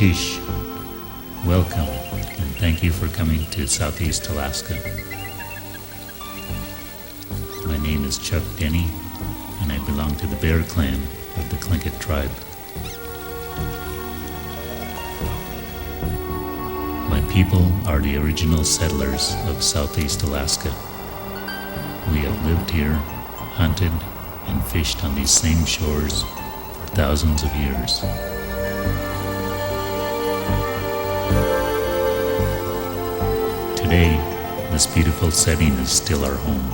Tish, welcome, and thank you for coming to Southeast Alaska. My name is Chuck Denny, and I belong to the Beaver Clan of the Tlingit tribe. My people are the original settlers of Southeast Alaska. We have lived here, hunted, and fished on these same shores for thousands of years. Today, this beautiful setting is still our home.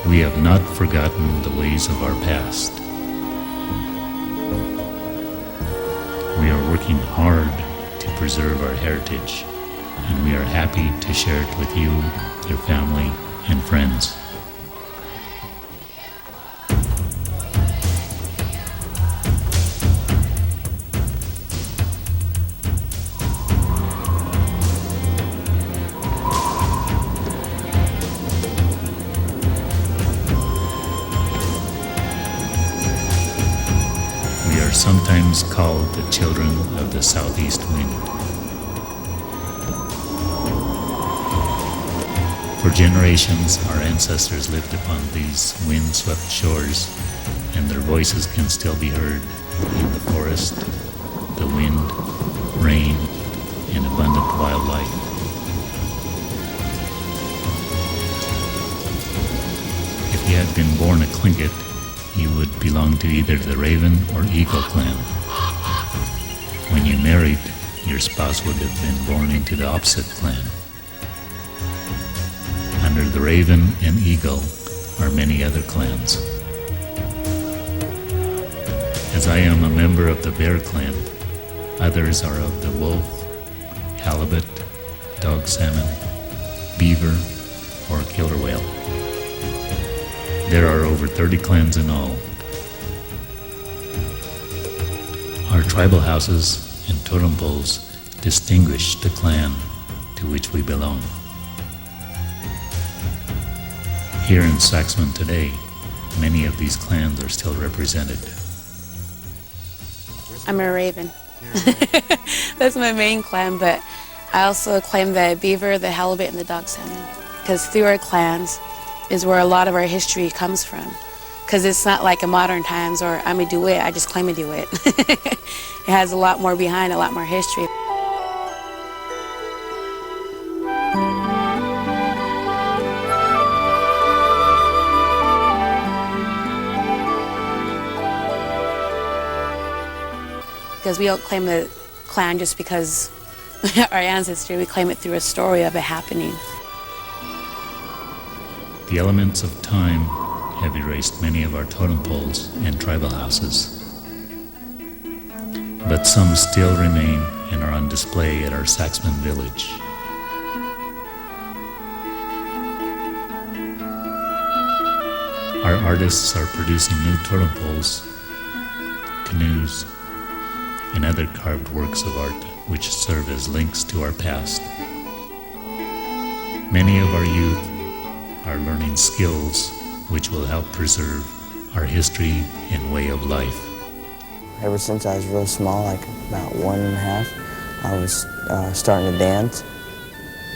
We have not forgotten the ways of our past. We are working hard to preserve our heritage, and we are happy to share it with you, your family, and friends. Sometimes called the children of the southeast wind. For generations, our ancestors lived upon these wind-swept shores, and their voices can still be heard in the forest, the wind, rain, and abundant wildlife. If you had been born a Tlingit, you would belong to either the Raven or Eagle clan. When you married, your spouse would have been born into the opposite clan. Under the Raven and Eagle are many other clans. As I am a member of the Bear Clan, others are of the wolf, halibut, dog salmon, beaver, or killer whale. There are over 30 clans in all. Our tribal houses and totem poles distinguish the clan to which we belong. Here in Saxman today, many of these clans are still represented. I'm a Raven. That's my main clan, but I also claim the beaver, the halibut, and the dog salmon. Because through our clans is where a lot of our history comes from. Because it's not like a modern times or I'm a do-it, I just claim to do it. It has a lot more behind, a lot more history. Because we don't claim the clan just because our ancestry, we claim it through a story of it happening. The elements of time have erased many of our totem poles and tribal houses. But some still remain and are on display at our Saxman village. Our artists are producing new totem poles, canoes, and other carved works of art which serve as links to our past. Many of our youth are learning skills which will help preserve our history and way of life. Ever since I was real small, like about 1.5, I was starting to dance.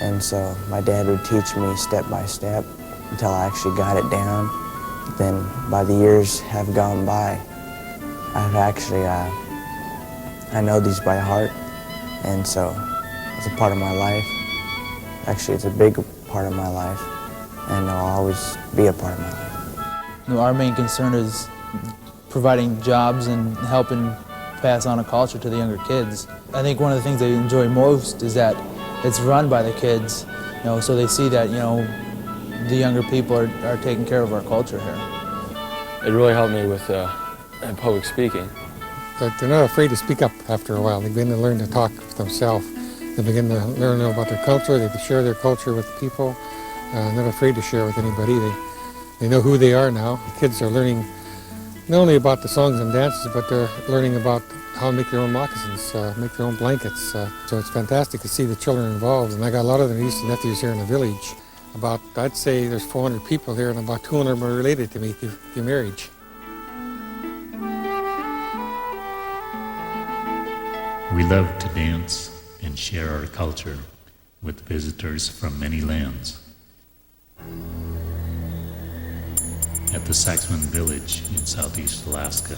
And so my dad would teach me step by step until I actually got it down. Then by the years have gone by, I've actually, I know these by heart. And so it's a part of my life. Actually, it's a big part of my life. And it'll always be a part of my life. Our main concern is providing jobs and helping pass on a culture to the younger kids. I think one of the things they enjoy most is that it's run by the kids, so they see that, the younger people are taking care of our culture here. It really helped me with public speaking. But they're not afraid to speak up after a while. They begin to learn to talk for themselves. They begin to learn about their culture. They share their culture with people. Not afraid to share with anybody. They know who they are now. The kids are learning not only about the songs and dances, but they're learning about how to make their own moccasins, make their own blankets. So it's fantastic to see the children involved. And I got a lot of their nieces and nephews here in the village. I'd say there's 400 people here, and about 200 are related to me through marriage. We love to dance and share our culture with visitors from many lands. At the Saxman village in southeast Alaska,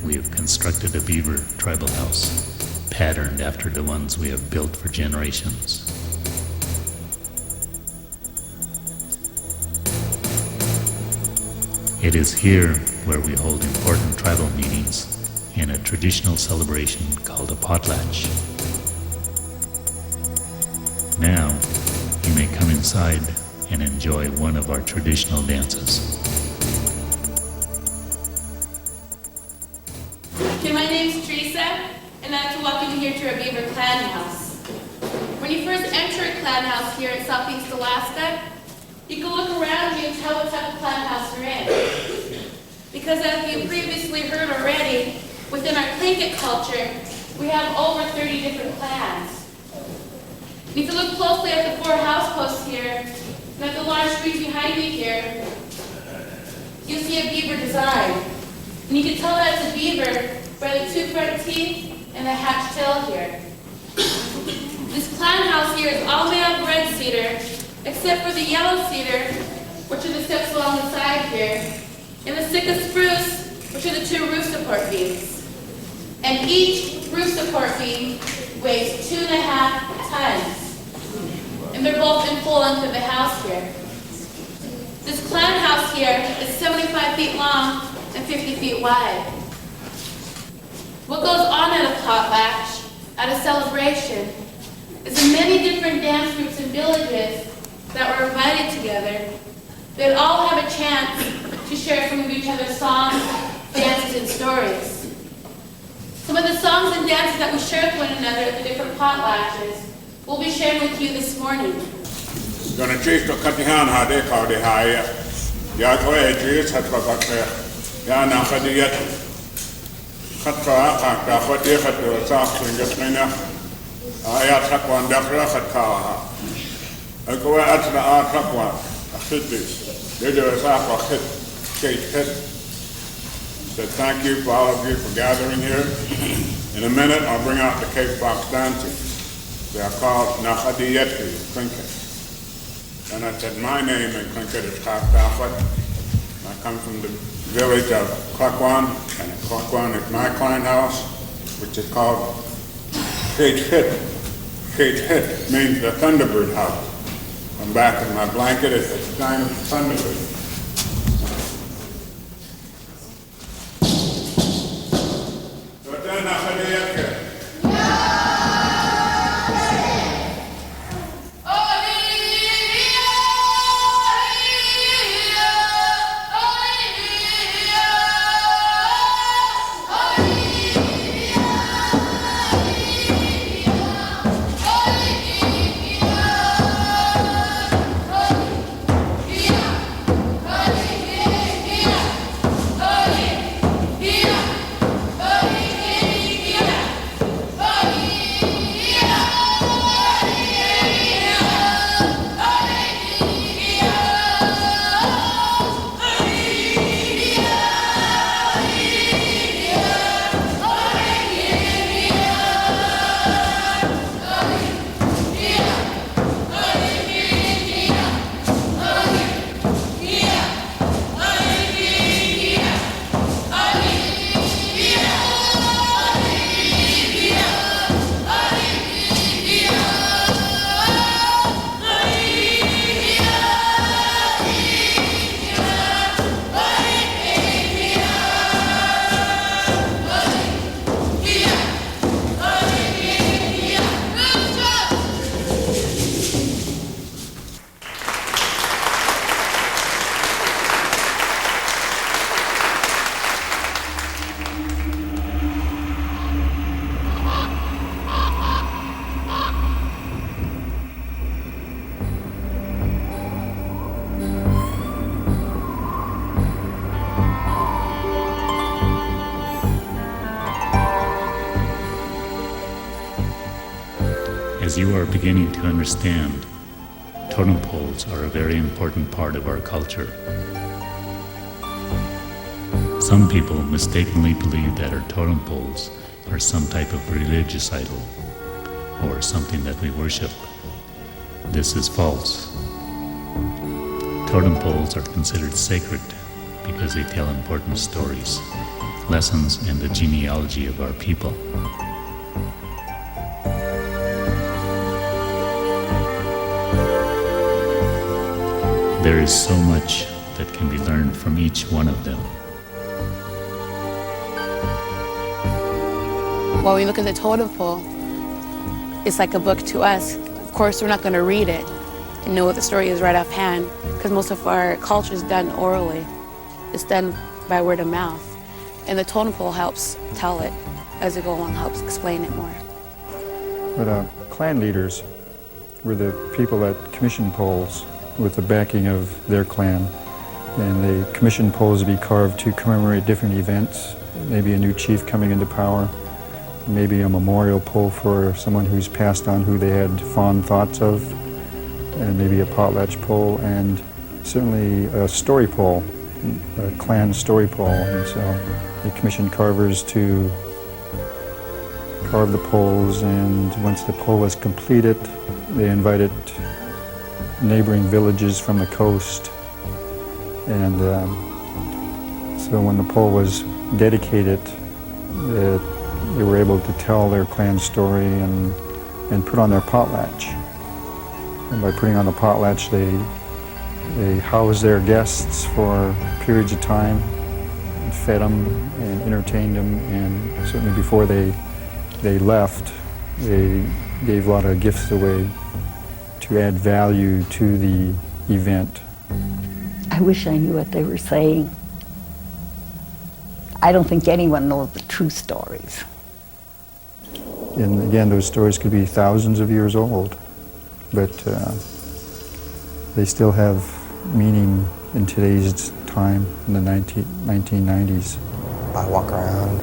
we have constructed a Beaver Tribal House, patterned after the ones we have built for generations. It is here where we hold important tribal meetings and a traditional celebration called a potlatch. Now, you may come inside and enjoy one of our traditional dances. Okay, my name's Teresa, and I'd like to welcome you here to our Beaver Clan House. When you first enter a clan house here in southeast Alaska, you can look around you and tell what type of clan house you're in. Because as you previously heard already, within our Tlingit culture, we have over 30 different clans. And if you look closely at the 4 house posts here, and at the large trees behind me here, you'll see a beaver design. And you can tell that it's a beaver by the 2 front teeth and the hatched tail here. This clan house here is all made of red cedar, except for the yellow cedar, which are the steps along the side here, and the Sitka spruce, which are the 2 roof support beams. And each roof support beam weighs 2.5 tons. And they're both in full length of the house here. This clan house here is 75 feet long and 50 feet wide. What goes on at a potlatch, at a celebration, is the many different dance groups and villages that were invited together. They'd all have a chance to share some of each other's songs, dances, and stories. Some of the songs and dances that we share with one another at the different potlatches we'll be sharing with you this morning. Gonna chase the Katihan Hade Kaudi Haya. Yatway Trees had Papaka. Yana Hadiyat Katra, Kafati Hatu, Saxman, Gasmina. Ayat Hakwan Dakra Hatkaha. I go out to the art Hakwan, a Hitis. They do a Sapa Hit, Kate Hit. So thank you for all of you for gathering here. In a minute, I'll bring out the Cape Box dancing. They are called Nahadiyeti, Tlingit. And I said my name in Tlingit is Kafdafat. I come from the village of Klakwan, and Klakwan is my clan house, which is called Kate Hit. Kate Hit means the Thunderbird house. I'm back in my blanket, it's a sign of the Thunderbird. As you are beginning to understand, totem poles are a very important part of our culture. Some people mistakenly believe that our totem poles are some type of religious idol or something that we worship. This is false. Totem poles are considered sacred because they tell important stories, lessons, and the genealogy of our people. There is so much that can be learned from each one of them. When we look at the totem pole, it's like a book to us. Of course, we're not going to read it and know what the story is right offhand, because most of our culture is done orally. It's done by word of mouth. And the totem pole helps tell it as it goes along, helps explain it more. But clan leaders were the people that commissioned poles with the backing of their clan. And they commissioned poles to be carved to commemorate different events, maybe a new chief coming into power, maybe a memorial pole for someone who's passed on who they had fond thoughts of, and maybe a potlatch pole, and certainly a story pole, a clan story pole. And so they commissioned carvers to carve the poles, and once the pole was completed, they invited neighboring villages from the coast. And so when the pole was dedicated, they were able to tell their clan story and put on their potlatch. And by putting on the potlatch, they housed their guests for periods of time, and fed them and entertained them, and certainly before they left, they gave a lot of gifts away to add value to the event. I wish I knew what they were saying. I don't think anyone knows the true stories. And again, those stories could be thousands of years old, but they still have meaning in today's time, in the 1990s. I walk around,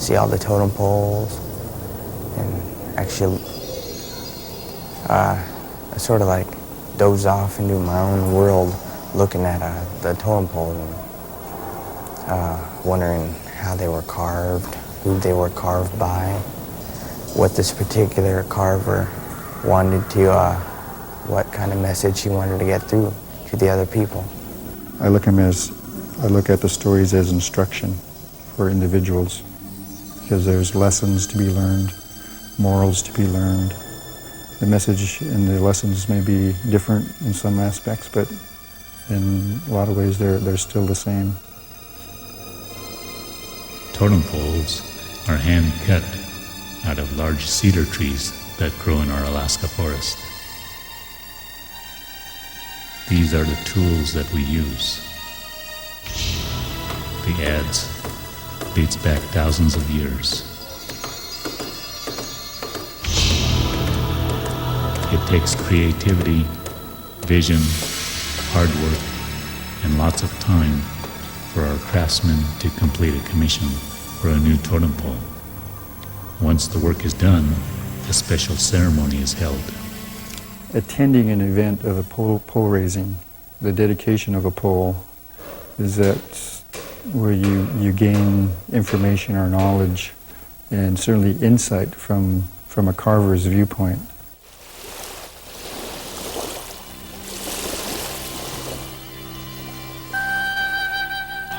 see all the totem poles, and actually I sort of like doze off into my own world looking at the totem pole and wondering how they were carved, who they were carved by, what this particular carver wanted to, what kind of message he wanted to get through to the other people. I look at the stories as instruction for individuals, because there's lessons to be learned, morals to be learned. The message and the lessons may be different in some aspects, but in a lot of ways they're still the same. Totem poles are hand cut out of large cedar trees that grow in our Alaska forest. These are the tools that we use. The adze dates back thousands of years. It takes creativity, vision, hard work, and lots of time for our craftsmen to complete a commission for a new totem pole. Once the work is done, a special ceremony is held. Attending an event of a pole raising, the dedication of a pole, is that where you gain information or knowledge and certainly insight from a carver's viewpoint.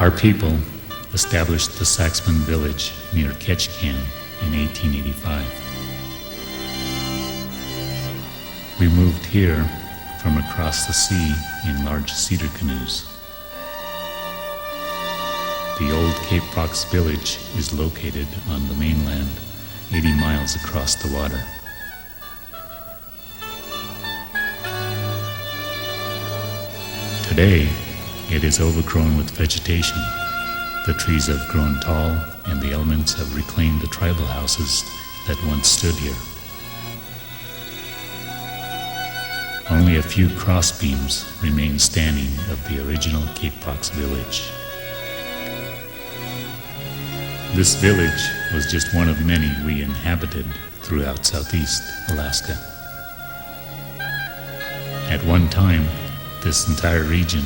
Our people established the Saxman village near Ketchikan in 1885. We moved here from across the sea in large cedar canoes. The old Cape Fox village is located on the mainland, 80 miles across the water. Today, it is overgrown with vegetation. The trees have grown tall, and the elements have reclaimed the tribal houses that once stood here. Only a few crossbeams remain standing of the original Cape Fox village. This village was just one of many we inhabited throughout southeast Alaska. At one time, this entire region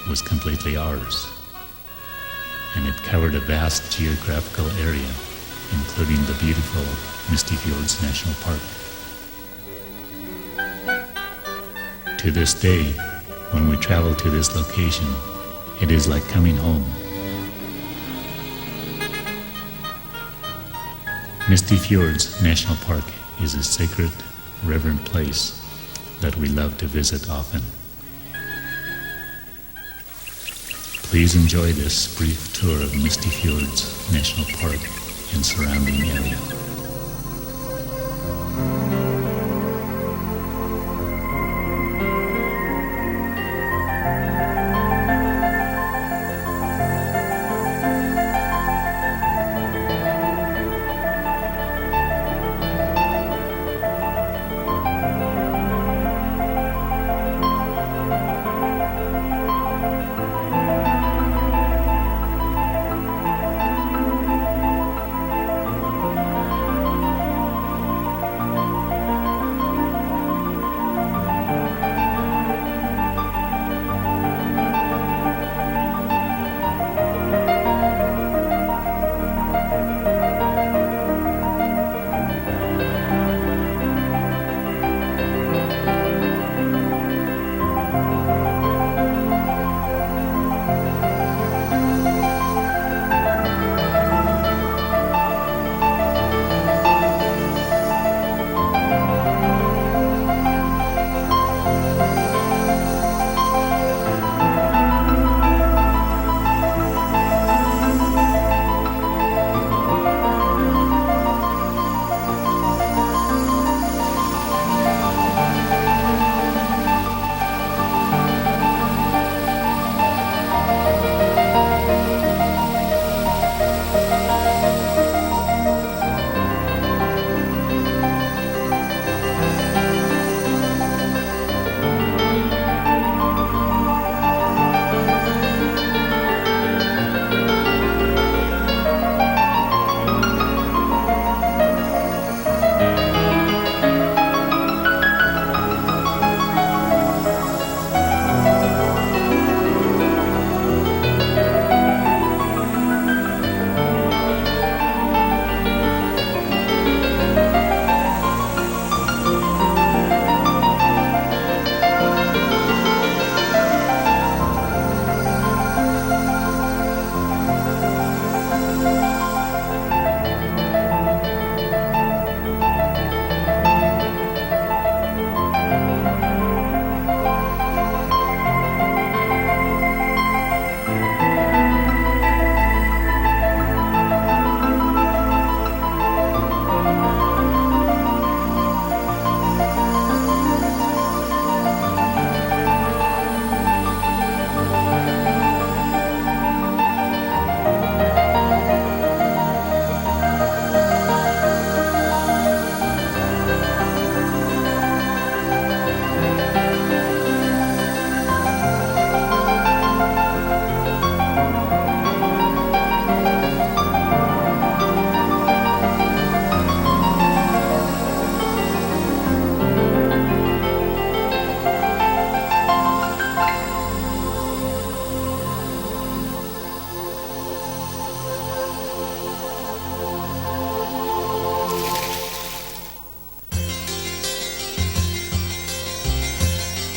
was completely ours, and it covered a vast geographical area including the beautiful Misty Fjords National Park. To this day, when we travel to this location, it is like coming home. Misty Fjords National Park is a sacred, reverent place that we love to visit often. Please enjoy this brief tour of Misty Fjords National Park and surrounding area.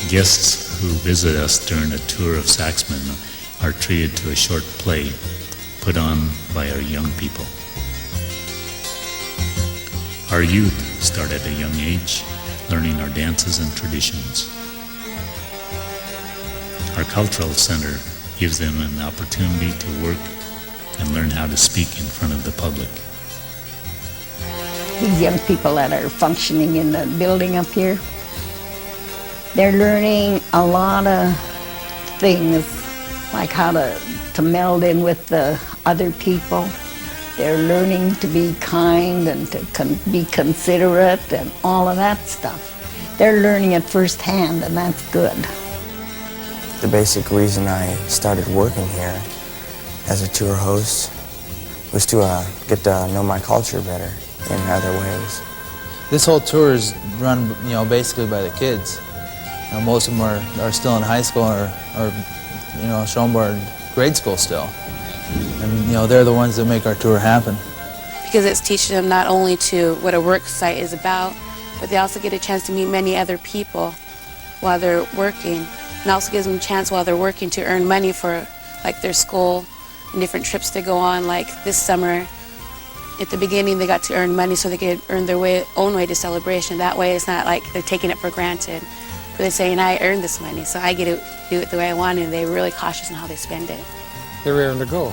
Guests who visit us during a tour of Saxman are treated to a short play put on by our young people. Our youth start at a young age, learning our dances and traditions. Our cultural center gives them an opportunity to work and learn how to speak in front of the public. These young people that are functioning in the building up here, they're learning a lot of things, like how to meld in with the other people. They're learning to be kind and to be considerate and all of that stuff. They're learning it firsthand, and that's good. The basic reason I started working here as a tour host was to get to know my culture better in other ways. This whole tour is run, basically by the kids. Most of them are still in high school or Schoenberg grade school still. And, they're the ones that make our tour happen. because it's teaching them not only to what a work site is about, but they also get a chance to meet many other people while they're working. And also gives them a chance while they're working to earn money for like their school and different trips to go on. Like this summer, at the beginning they got to earn money so they could earn their own way to celebration. That way it's not like they're taking it for granted. But they're saying, I earned this money, so I get to do it the way I want, and they're really cautious in how they spend it. They're raring to go.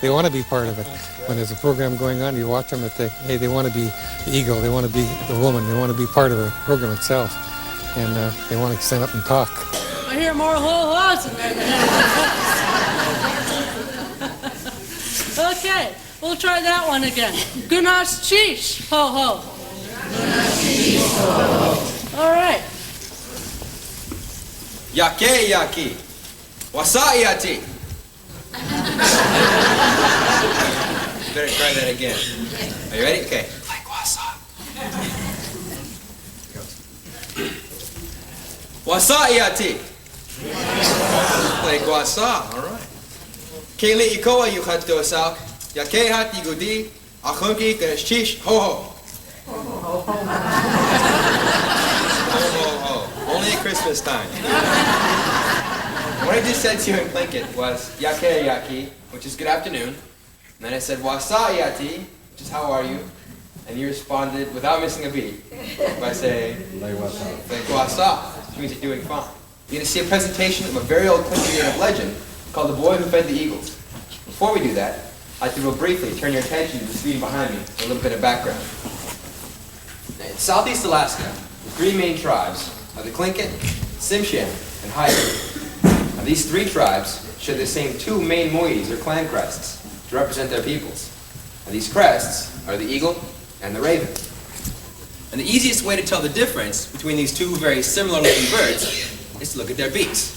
They want to be part of it. When there's a program going on, you watch them and think, hey, they want to be the eagle, they want to be the woman, they want to be part of the program itself, and they want to stand up and talk. I hear more ho-hos in there. Okay, we'll try that one again. Gunas cheese, ho-ho. All right. Yake yaki. Wasai yati. Better try that again. Are you ready? Okay. Like wasa. Wasa yati. Like wasa. All right. Kaylee ikoa yuhato sauk. Yake hati gudi. Akhunki kashish ho ho. Ho ho ho. Only at Christmas time. What I just said to you in Tlingit was yake yaki, which is good afternoon. And then I said wasa yati, which is how are you? And you responded without missing a beat by saying like wasa, which means you're doing fine. You're going to see a presentation of a very old Tlingit native legend called The Boy Who Fed the Eagles. Before we do that, I'd like to real briefly turn your attention to the screen behind me for a little bit of background. In Southeast Alaska, the three main tribes are the Tlingit, Tsimshian, and Haida. Now, these three tribes share the same two main moieties or clan crests to represent their peoples. And these crests are the eagle and the raven. And the easiest way to tell the difference between these two very similar looking birds is to look at their beaks.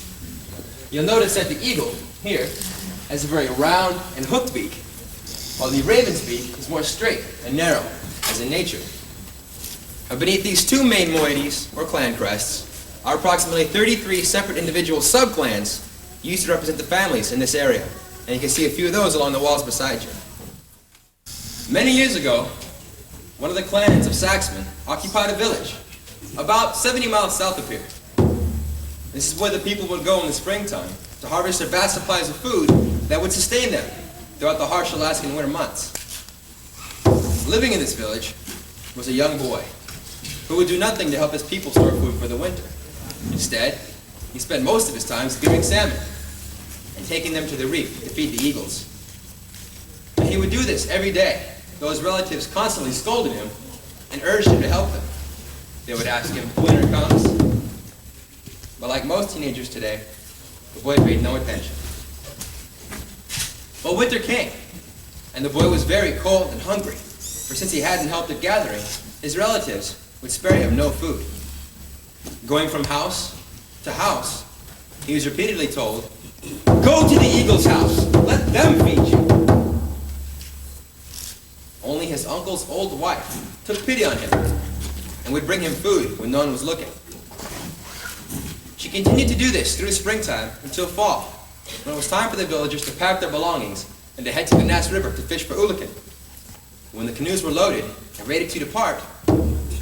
You'll notice that the eagle, here, has a very round and hooked beak, while the raven's beak is more straight and narrow, as in nature. And beneath these two main moieties, or clan crests, are approximately 33 separate individual sub-clans used to represent the families in this area. And you can see a few of those along the walls beside you. Many years ago, one of the clans of Saxman occupied a village about 70 miles south of here. This is where the people would go in the springtime to harvest their vast supplies of food that would sustain them throughout the harsh Alaskan winter months. Living in this village was a young boy who would do nothing to help his people store food for the winter. Instead, he spent most of his time spearing salmon and taking them to the reef to feed the eagles. And he would do this every day, though his relatives constantly scolded him and urged him to help them. They would ask him, "Winter comes?" But like most teenagers today, the boy paid no attention. But winter came, and the boy was very cold and hungry, for since he hadn't helped at gatherings, his relatives would spare him no food. Going from house to house, he was repeatedly told, "Go to the eagle's house, let them feed you." Only his uncle's old wife took pity on him and would bring him food when no one was looking. She continued to do this through springtime until fall, when it was time for the villagers to pack their belongings and to head to the Nass River to fish for ulikan. When the canoes were loaded and ready to depart,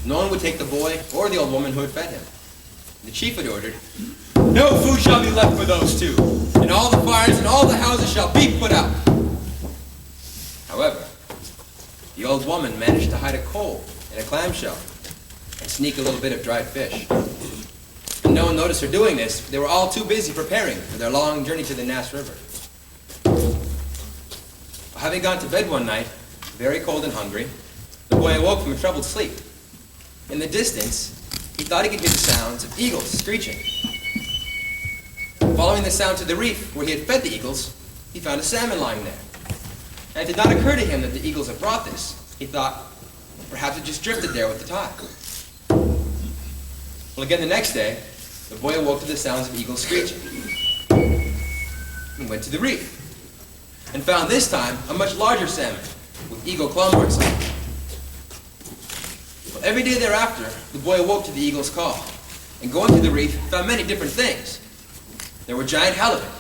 no one would take the boy or the old woman who had fed him. The chief had ordered, "No food shall be left for those two, and all the fires and all the houses shall be put out." However, the old woman managed to hide a coal in a clamshell and sneak a little bit of dried fish. And no one noticed her doing this. They were all too busy preparing for their long journey to the Nass River. Having gone to bed one night, very cold and hungry, the boy awoke from a troubled sleep. In the distance, he thought he could hear the sounds of eagles screeching. Following the sound to the reef where he had fed the eagles, he found a salmon lying there. And it did not occur to him that the eagles had brought this. He thought, perhaps it just drifted there with the tide. Well, again the next day, the boy awoke to the sounds of eagles screeching and went to the reef and found this time a much larger salmon with eagle claw marks on it. Well, every day thereafter, the boy awoke to the eagle's call and going to the reef found many different things. There were giant halibut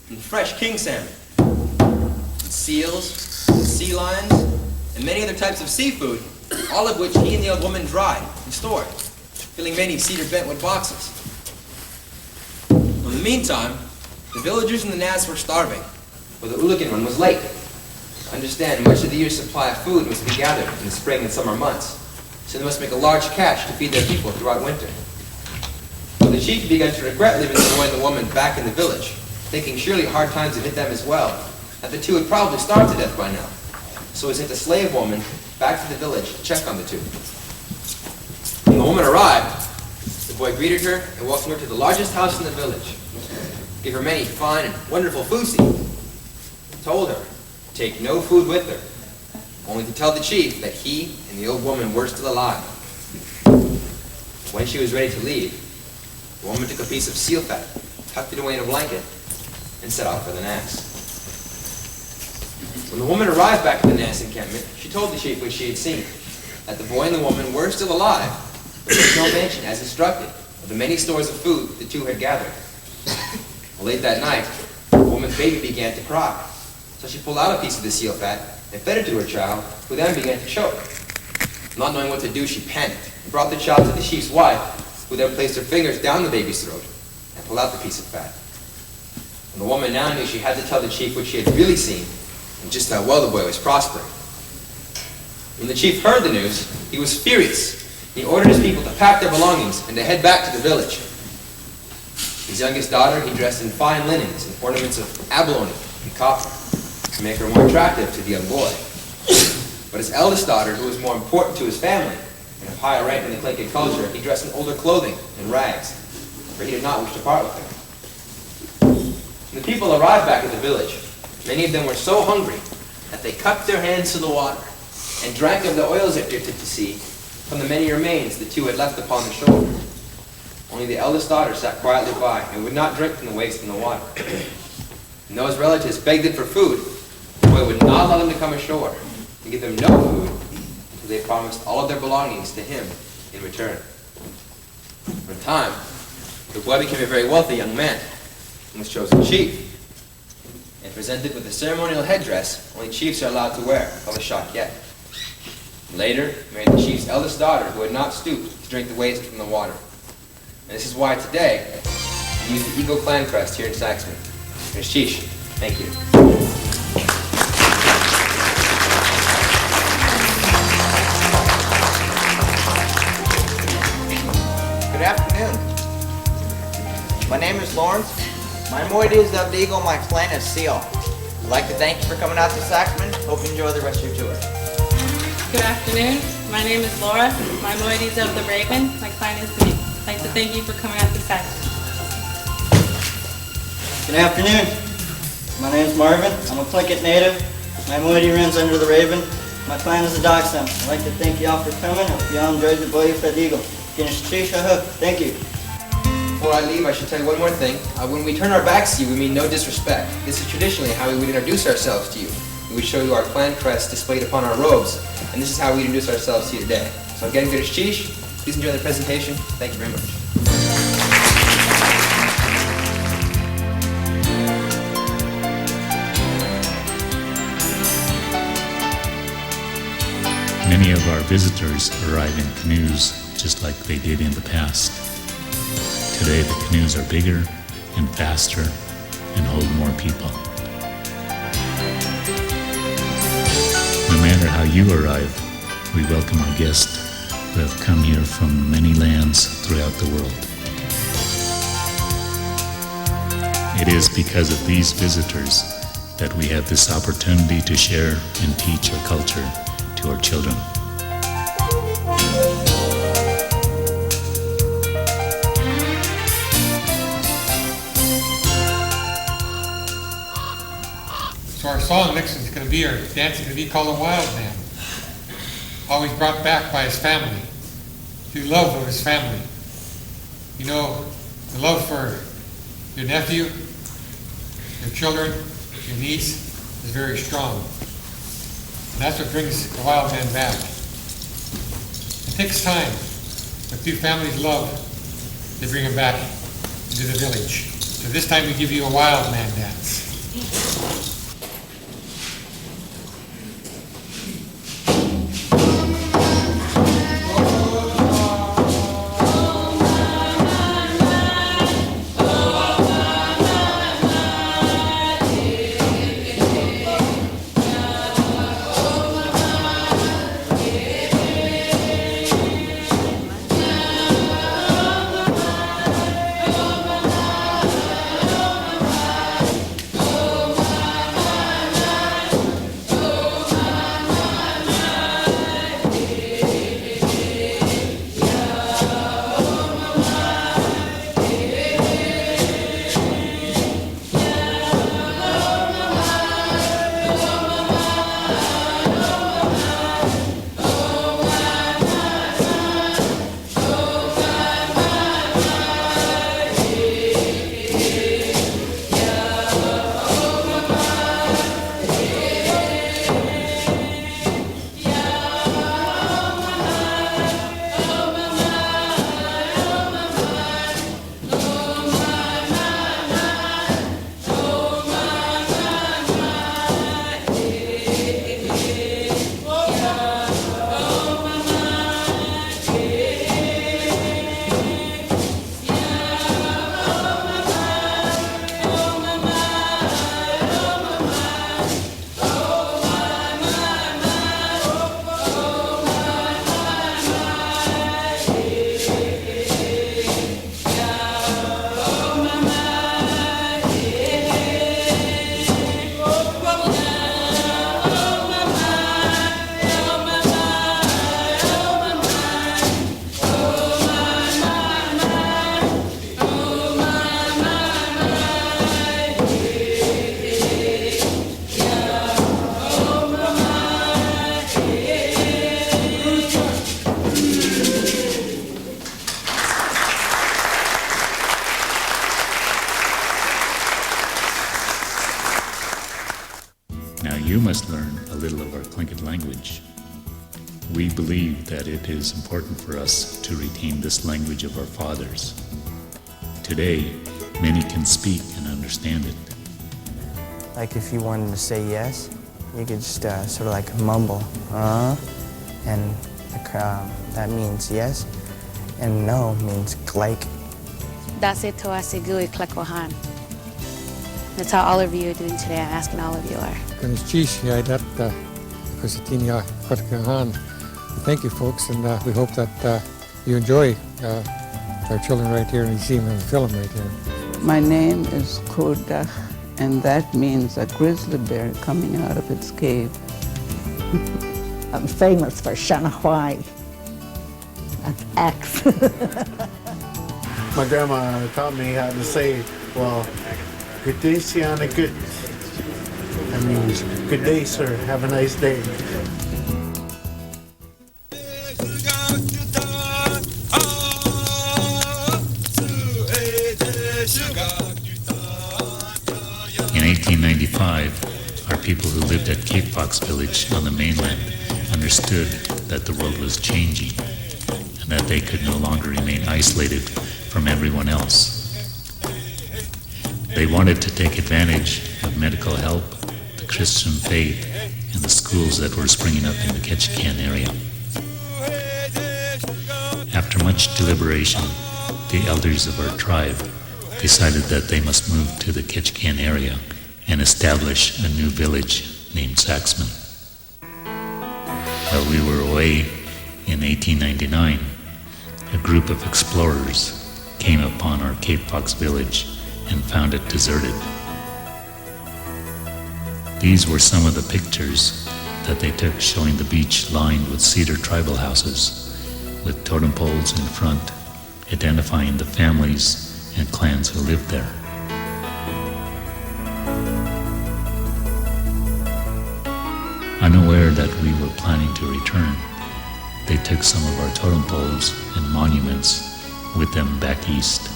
and fresh king salmon and seals, sea lions, and many other types of seafood, all of which he and the old woman dried and stored, filling many cedar bentwood boxes. In the meantime, the villagers in the Nass were starving, for the Ooligan run was late. To understand, much of the year's supply of food must be gathered in the spring and summer months, so they must make a large catch to feed their people throughout winter. Well, the chief began to regret leaving the boy and the woman back in the village, thinking surely hard times had hit them as well, that the two would probably starve to death by now. So he sent a slave woman back to the village to check on the two. When the woman arrived, the boy greeted her and welcomed her to the largest house in the village, gave her many fine and wonderful food to eat, told her to take no food with her, only to tell the chief that he and the old woman were still alive. When she was ready to leave, the woman took a piece of seal fat, tucked it away in a blanket, and set off for the Nass. When the woman arrived back at the Nass encampment, she told the chief what she had seen, that the boy and the woman were still alive, but there was no mention, as instructed, of the many stores of food the two had gathered. Well, late that night, the woman's baby began to cry, so she pulled out a piece of the seal fat and fed it to her child, who then began to choke. Not knowing what to do, she panicked and brought the child to the chief's wife, who then placed her fingers down the baby's throat and pulled out the piece of fat. And the woman now knew she had to tell the chief what she had really seen and just how well the boy was prospering. When the chief heard the news, he was furious. He ordered his people to pack their belongings and to head back to the village. His youngest daughter he dressed in fine linens and ornaments of abalone and copper to make her more attractive to the young boy. But his eldest daughter, who was more important to his family and of higher rank in the Tlingit culture, he dressed in older clothing and rags, for he did not wish to part with her. When the people arrived back at the village, many of them were so hungry that they cupped their hands to the water and drank of the oils that drifted to sea from the many remains the two had left upon the shore. Only the eldest daughter sat quietly by and would not drink from the waste in the water. And though his relatives begged him for food, the boy would not allow them to come ashore and give them no food until they promised all of their belongings to him in return. For a time, the boy became a very wealthy young man and was chosen chief, and presented with a ceremonial headdress only chiefs are allowed to wear, called a shakyet. Later, married the chief's eldest daughter, who had not stooped to drink the waste from the water. And this is why today, we use the Eagle clan crest here in Saxman. Here's Chief. Thank you. Good afternoon. My name is Lawrence. My moiety is of the Eagle, my clan is Seal. I'd like to thank you for coming out to Saxman. Hope you enjoy the rest of your tour. Good afternoon. My name is Laura. My moiety is of the Raven. My clan is Lee. I'd like to thank you for coming out to Saxman. Good afternoon. My name is Marvin. I'm a Tlingit native. My moiety runs under the Raven. My clan is the Dogsam. I'd like to thank you all for coming. Hope you all enjoyed the boy with that eagle. Thank you. Before I leave, I should tell you one more thing. When we turn our backs to you, we mean no disrespect. This is traditionally how we would introduce ourselves to you. We would show you our clan crest displayed upon our robes, and this is how we introduce ourselves to you today. So again, good as Chish. Please enjoy the presentation. Thank you very much. Many of our visitors arrive in canoes just like they did in the past. Today the canoes are bigger and faster and hold more people. No matter how you arrive, we welcome our guests who have come here from many lands throughout the world. It is because of these visitors that we have this opportunity to share and teach our culture to our children. So our song next is going to be, our dance is going to be called a Wild Man. Always brought back by his family, through love of his family. You know, the love for your nephew, your children, your niece is very strong. And that's what brings the wild man back. It takes time, but through family's love, they bring him back into the village. So this time we give you a wild man dance. we believe that it is important for us to retain this language of our fathers. Today, many can speak and understand it. Like if you wanted to say yes, you could just sort of like mumble, and that means yes, and no means like. That's how all of you are doing today. I'm asking all of you are. Thank you, folks, and we hope that you enjoy our children right here, and you see them in the film right here. My name is Kodak, and that means a grizzly bear coming out of its cave. I'm famous for Shanahwai. That's X. My grandma taught me how to say, well, good day, Sienna, good. That means, good day, sir, have a nice day. In 1895, our people who lived at Cape Fox Village on the mainland understood that the world was changing and that they could no longer remain isolated from everyone else. They wanted to take advantage of medical help, the Christian faith, and the schools that were springing up in the Ketchikan area. After much deliberation, the elders of our tribe decided that they must move to the Ketchikan area and establish a new village named Saxman. While we were away in 1899, a group of explorers came upon our Cape Fox village and found it deserted. These were some of the pictures that they took showing the beach lined with cedar tribal houses, with totem poles in front, identifying the families and clans who lived there. Unaware that we were planning to return, they took some of our totem poles and monuments with them back east.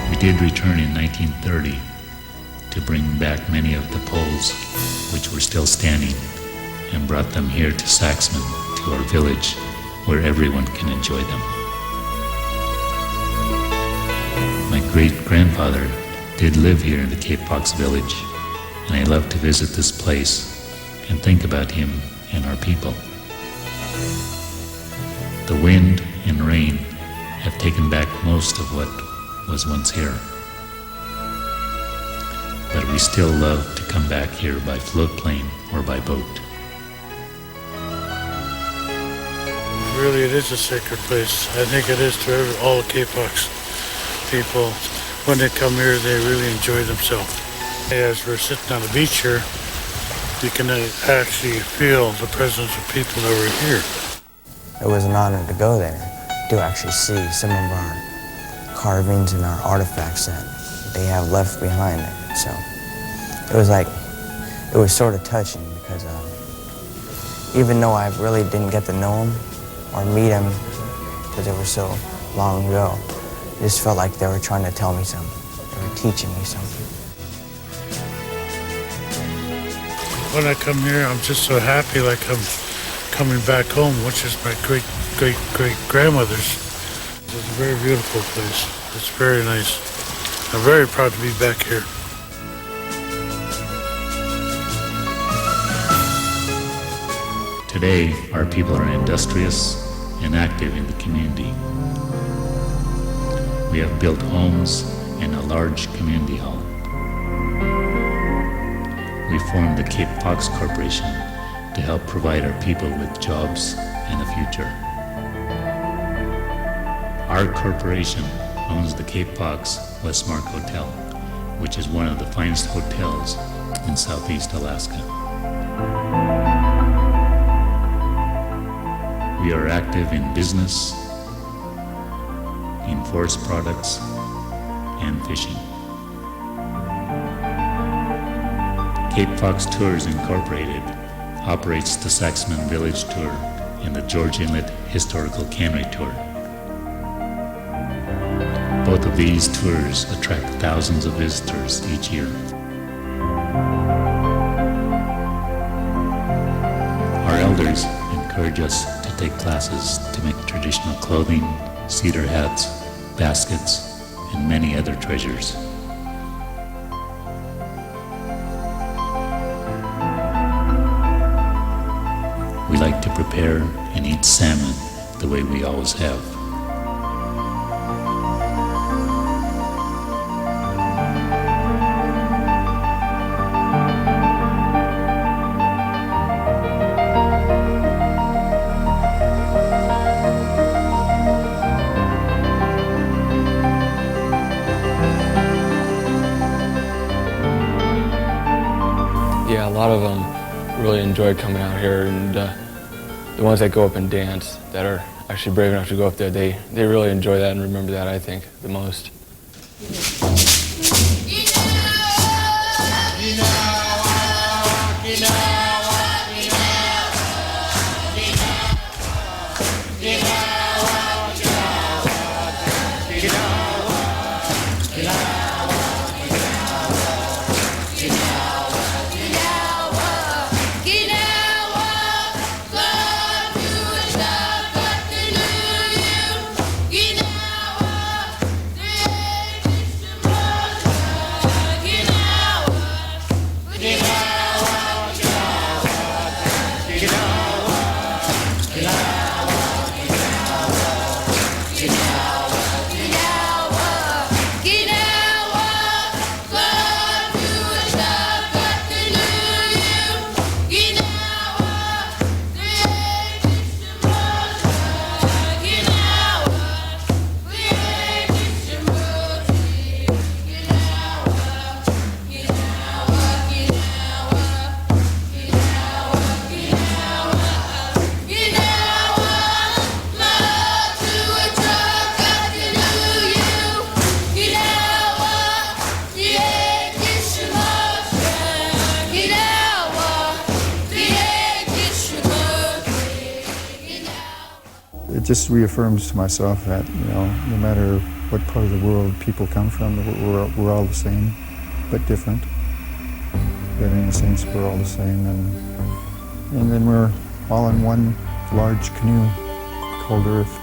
We did return in 1930 to bring back many of the poles which were still standing and brought them here to Saxman, to our village, where everyone can enjoy them. My great-grandfather did live here in the Cape Fox village, and I love to visit this place and think about him and our people. The wind and rain have taken back most of what was once here. But we still love to come back here by floatplane or by boat. Really, it is a sacred place. I think it is to all Cape Fox people. When they come here, they really enjoy themselves. As we're sitting on the beach here, you can actually feel the presence of people that were here. It was an honor to go there, to actually see some of our carvings and our artifacts that they have left behind there. So it was sort of touching because even though I really didn't get to know them or meet them because they were so long ago, it just felt like they were trying to tell me something. They were teaching me something. When I come here, I'm just so happy like I'm coming back home, which is my great-great-great-grandmother's. It's a very beautiful place. It's very nice. I'm very proud to be back here. Today, our people are industrious and active in the community. We have built homes and a large community hall. We formed the Cape Fox Corporation to help provide our people with jobs and a future. Our corporation owns the Cape Fox Westmark Hotel, which is one of the finest hotels in Southeast Alaska. We are active in business, in forest products, and fishing. Cape Fox Tours Incorporated operates the Saxman Village Tour and the George Inlet Historical Cannery Tour. Both of these tours attract thousands of visitors each year. Our elders encourage us to take classes to make traditional clothing, cedar hats, baskets, and many other treasures. We like to prepare and eat salmon the way we always have. Yeah, a lot of them really enjoyed coming out here, and the ones that go up and dance, that are actually brave enough to go up there, they really enjoy that and remember that, I think, the most. It just reaffirms to myself that, no matter what part of the world people come from, we're all the same, but different. But in a sense, we're all the same, and then we're all in one large canoe called Earth.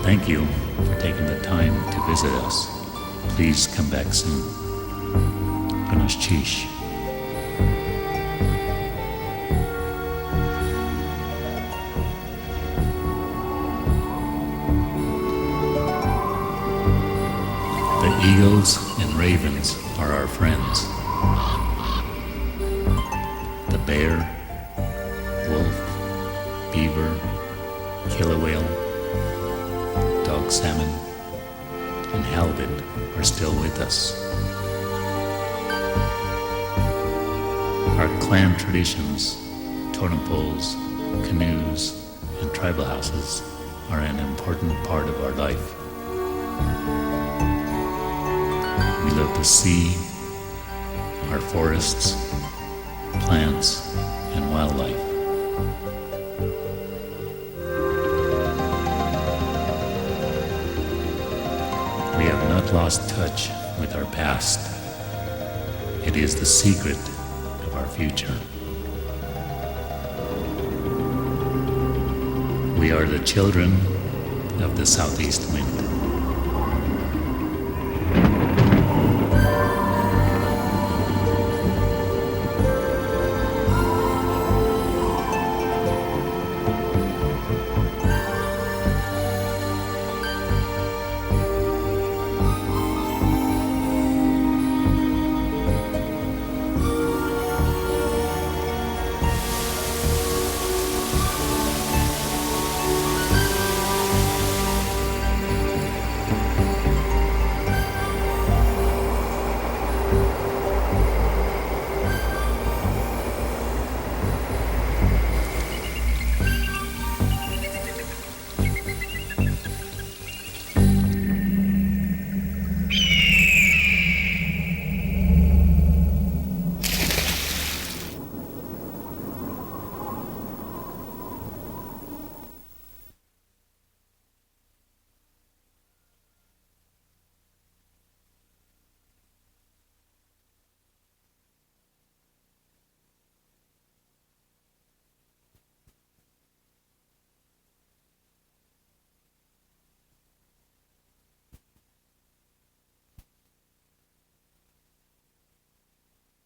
Thank you for taking the time to visit us. Please come back soon. Chish. The eagles and ravens are our friends. The bear, wolf, beaver, killer whale, dog salmon, and halibut are still with us. Our clan traditions, totem poles, canoes, and tribal houses are an important part of our life. We love the sea, our forests, plants, and wildlife. We have not lost touch with our past. It is the secret of our future. We are the children of the southeast wind.